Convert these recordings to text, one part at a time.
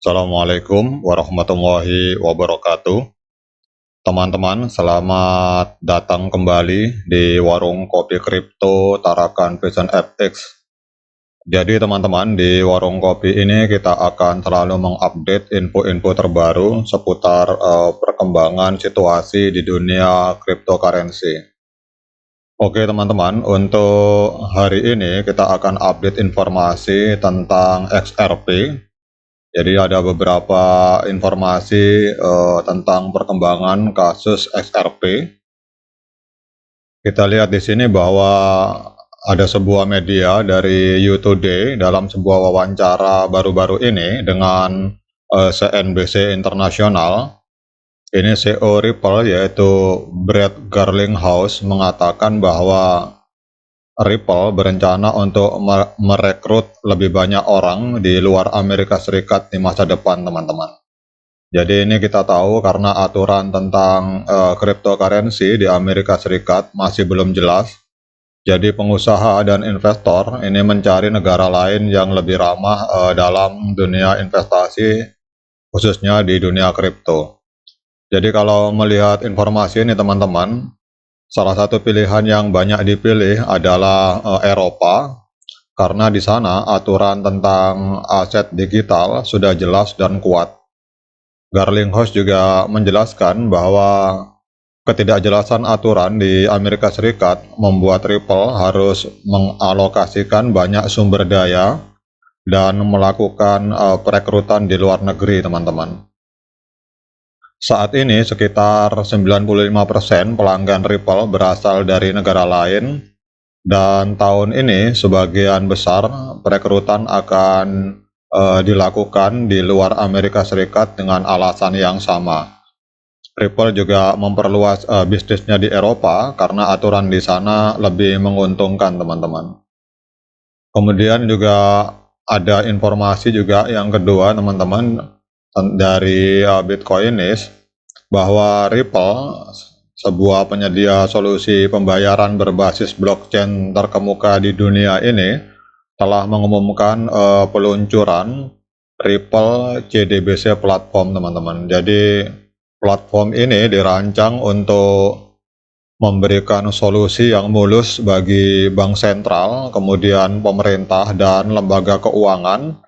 Assalamualaikum warahmatullahi wabarakatuh. Teman-teman, selamat datang kembali di warung kopi kripto Tarakan Vision FX. Jadi teman-teman, di warung kopi ini kita akan selalu mengupdate info-info terbaru seputar perkembangan situasi di dunia cryptocurrency. Oke teman-teman, untuk hari ini kita akan update informasi tentang XRP. Jadi ada beberapa informasi tentang perkembangan kasus XRP. Kita lihat di sini bahwa ada sebuah media dari You Today dalam sebuah wawancara baru-baru ini dengan CNBC Internasional. Ini CEO Ripple yaitu Brad Garlinghouse mengatakan bahwa Ripple berencana untuk merekrut lebih banyak orang di luar Amerika Serikat di masa depan, teman-teman. Jadi ini kita tahu karena aturan tentang cryptocurrency di Amerika Serikat masih belum jelas. Jadi pengusaha dan investor ini mencari negara lain yang lebih ramah dalam dunia investasi, khususnya di dunia kripto. Jadi kalau melihat informasi ini, teman-teman, salah satu pilihan yang banyak dipilih adalah Eropa, karena di sana aturan tentang aset digital sudah jelas dan kuat. Garlinghouse juga menjelaskan bahwa ketidakjelasan aturan di Amerika Serikat membuat Ripple harus mengalokasikan banyak sumber daya dan melakukan perekrutan di luar negeri, teman-teman. Saat ini sekitar 95% pelanggan Ripple berasal dari negara lain, dan tahun ini sebagian besar perekrutan akan dilakukan di luar Amerika Serikat dengan alasan yang sama. Ripple juga memperluas bisnisnya di Eropa karena aturan di sana lebih menguntungkan, teman-teman. Kemudian juga ada informasi juga yang kedua, teman-teman, dari Bitcoinis, bahwa Ripple, sebuah penyedia solusi pembayaran berbasis blockchain terkemuka di dunia ini, telah mengumumkan peluncuran Ripple CDBC platform, teman-teman. Jadi platform ini dirancang untuk memberikan solusi yang mulus bagi bank sentral, kemudian pemerintah dan lembaga keuangan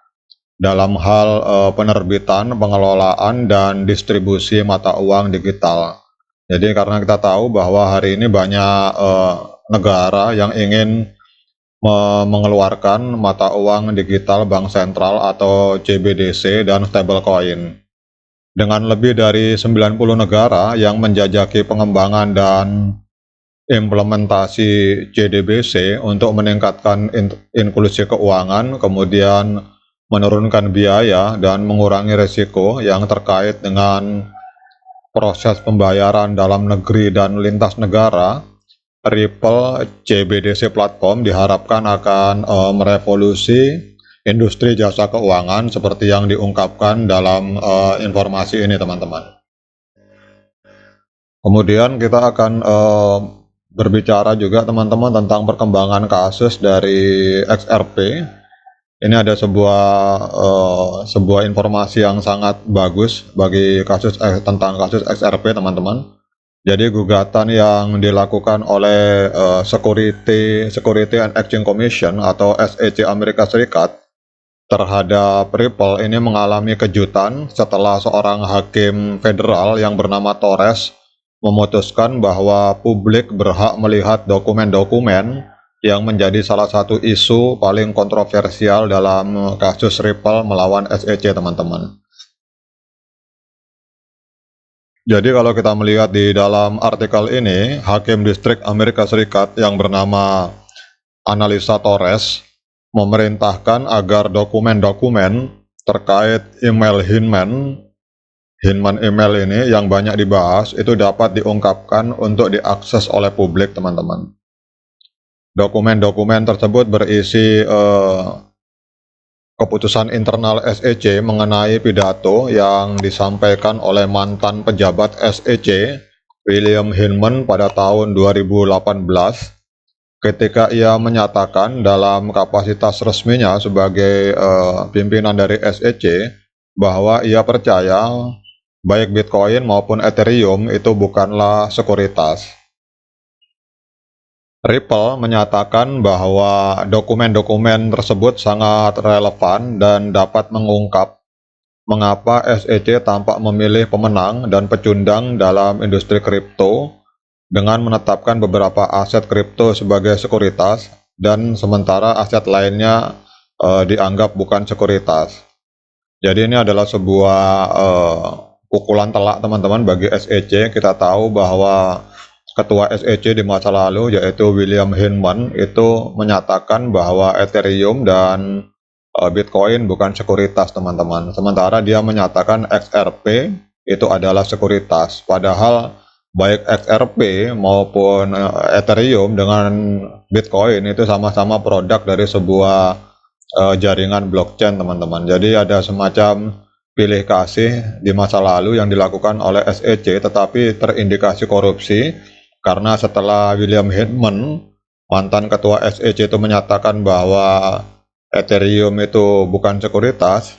dalam hal penerbitan, pengelolaan, dan distribusi mata uang digital. Jadi karena kita tahu bahwa hari ini banyak negara yang ingin mengeluarkan mata uang digital bank sentral atau CBDC dan stablecoin. Dengan lebih dari 90 negara yang menjajaki pengembangan dan implementasi CDBC untuk meningkatkan inklusi keuangan, kemudian menurunkan biaya dan mengurangi risiko yang terkait dengan proses pembayaran dalam negeri dan lintas negara, Ripple CBDC platform diharapkan akan merevolusi industri jasa keuangan seperti yang diungkapkan dalam informasi ini, teman-teman. Kemudian kita akan berbicara juga, teman-teman, tentang perkembangan kasus dari XRP. Ini ada sebuah informasi yang sangat bagus bagi tentang kasus XRP, teman-teman. Jadi gugatan yang dilakukan oleh Security and Exchange Commission atau SEC Amerika Serikat terhadap Ripple ini mengalami kejutan setelah seorang hakim federal yang bernama Torres memutuskan bahwa publik berhak melihat dokumen-dokumen yang menjadi salah satu isu paling kontroversial dalam kasus Ripple melawan SEC, teman-teman. Jadi kalau kita melihat di dalam artikel ini, Hakim Distrik Amerika Serikat yang bernama Analisa Torres memerintahkan agar dokumen-dokumen terkait email Hinman email ini yang banyak dibahas itu dapat diungkapkan untuk diakses oleh publik, teman-teman. Dokumen-dokumen tersebut berisi keputusan internal SEC mengenai pidato yang disampaikan oleh mantan pejabat SEC William Hinman pada tahun 2018 ketika ia menyatakan dalam kapasitas resminya sebagai pimpinan dari SEC bahwa ia percaya baik Bitcoin maupun Ethereum itu bukanlah sekuritas. Ripple menyatakan bahwa dokumen-dokumen tersebut sangat relevan dan dapat mengungkap mengapa SEC tampak memilih pemenang dan pecundang dalam industri kripto dengan menetapkan beberapa aset kripto sebagai sekuritas dan sementara aset lainnya dianggap bukan sekuritas. Jadi ini adalah sebuah pukulan telak teman-teman bagi SEC. Kita tahu bahwa Ketua SEC di masa lalu yaitu William Hinman itu menyatakan bahwa Ethereum dan Bitcoin bukan sekuritas teman-teman. Sementara dia menyatakan XRP itu adalah sekuritas. Padahal baik XRP maupun Ethereum dengan Bitcoin itu sama-sama produk dari sebuah jaringan blockchain teman-teman. Jadi ada semacam pilih kasih di masa lalu yang dilakukan oleh SEC tetapi terindikasi korupsi. Karena setelah William Hinman, mantan ketua SEC itu menyatakan bahwa Ethereum itu bukan sekuritas,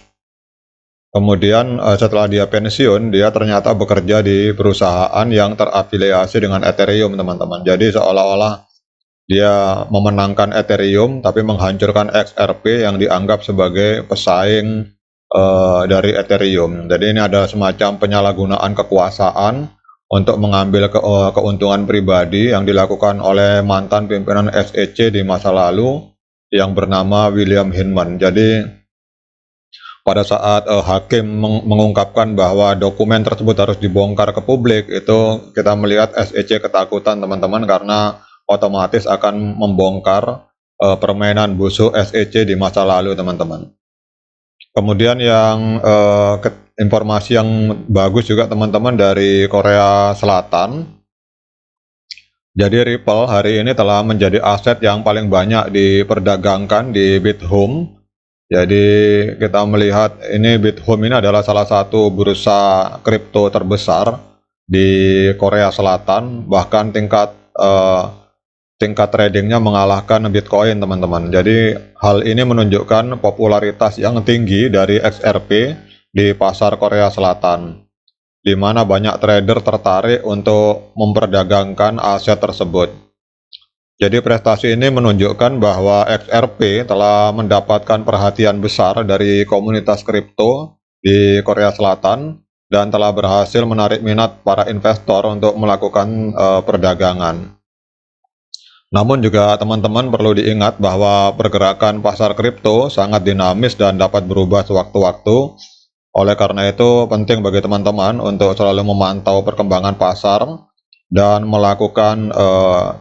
kemudian setelah dia pensiun, dia ternyata bekerja di perusahaan yang terafiliasi dengan Ethereum, teman-teman. Jadi seolah-olah dia memenangkan Ethereum, tapi menghancurkan XRP yang dianggap sebagai pesaing dari Ethereum. Jadi ini ada semacam penyalahgunaan kekuasaan untuk mengambil keuntungan pribadi yang dilakukan oleh mantan pimpinan SEC di masa lalu yang bernama William Hinman. Jadi pada saat hakim mengungkapkan bahwa dokumen tersebut harus dibongkar ke publik, itu kita melihat SEC ketakutan teman-teman karena otomatis akan membongkar permainan busuk SEC di masa lalu teman-teman. Kemudian yang informasi yang bagus juga teman-teman dari Korea Selatan. Jadi Ripple hari ini telah menjadi aset yang paling banyak diperdagangkan di Bithumb. Jadi kita melihat ini Bithumb ini adalah salah satu bursa kripto terbesar di Korea Selatan. Bahkan tingkat tradingnya mengalahkan Bitcoin teman-teman. Jadi hal ini menunjukkan popularitas yang tinggi dari XRP di pasar Korea Selatan, di mana banyak trader tertarik untuk memperdagangkan aset tersebut. Jadi prestasi ini menunjukkan bahwa XRP telah mendapatkan perhatian besar dari komunitas kripto di Korea Selatan dan telah berhasil menarik minat para investor untuk melakukan perdagangan. Namun juga teman-teman perlu diingat bahwa pergerakan pasar kripto sangat dinamis dan dapat berubah sewaktu-waktu. Oleh karena itu penting bagi teman-teman untuk selalu memantau perkembangan pasar dan melakukan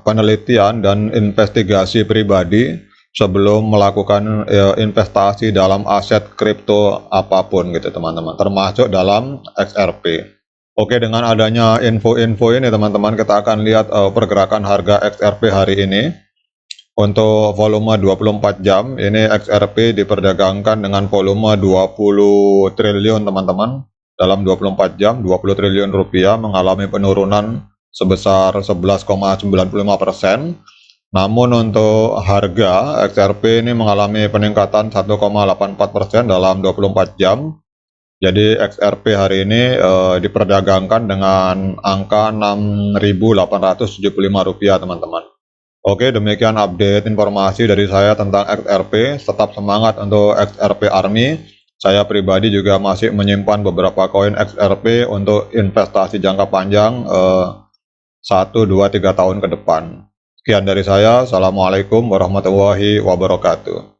penelitian dan investigasi pribadi sebelum melakukan investasi dalam aset kripto apapun gitu teman-teman, termasuk dalam XRP. Oke, dengan adanya info-info ini teman-teman, kita akan lihat pergerakan harga XRP hari ini. Untuk volume 24 jam, ini XRP diperdagangkan dengan volume 20 triliun teman-teman. Dalam 24 jam, 20 triliun rupiah mengalami penurunan sebesar 11,95%. Namun untuk harga XRP ini mengalami peningkatan 1,84% dalam 24 jam. Jadi XRP hari ini diperdagangkan dengan angka Rp6.875 teman-teman. Oke, demikian update informasi dari saya tentang XRP. Tetap semangat untuk XRP Army. Saya pribadi juga masih menyimpan beberapa koin XRP untuk investasi jangka panjang 1, 2, 3 tahun ke depan. Sekian dari saya. Assalamualaikum warahmatullahi wabarakatuh.